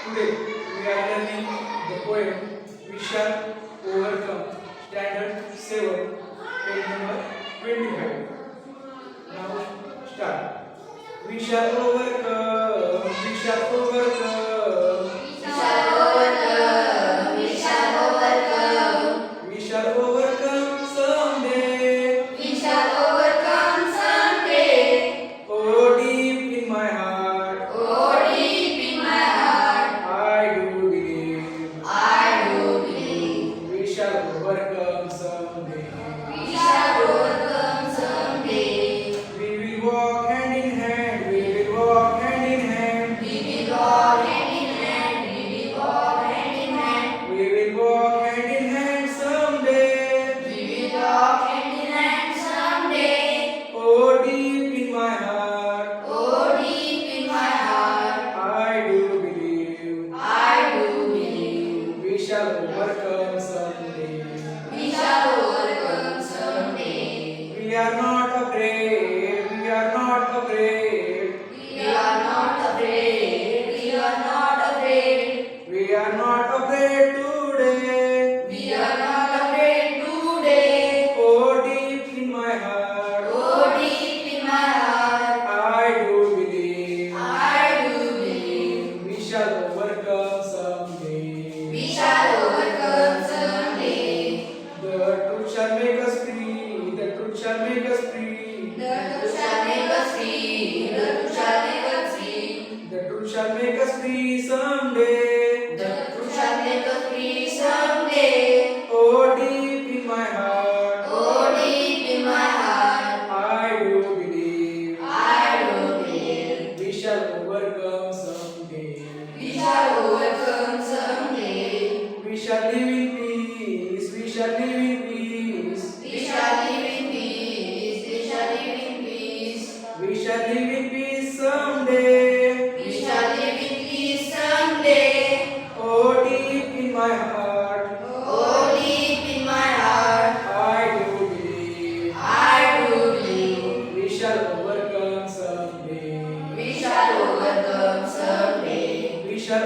Today we are learning the poem We Shall Overcome, Standard 7, page number 25. Now start. We shall overcome, we shall overcome, we shall overcome someday. Oh, deep in my heart, I do believe we shall overcome someday. We will walk hand in hand, we will walk hand in hand, we will walk hand in hand someday. Oh, deep in my heart, I do believe we shall overcome someday. We are not afraid, we are not afraid, we are not afraid today. Oh, deep in my heart, I do believe we shall overcome someday. The truth shall make us free, the truth shall make us free, the truth shall make us free someday. Oh, deep in my heart, I do believe we shall overcome someday. We shall live in peace, we shall live in peace, we shall live in peace someday. Oh, deep in my heart, I do believe we shall overcome someday. We shall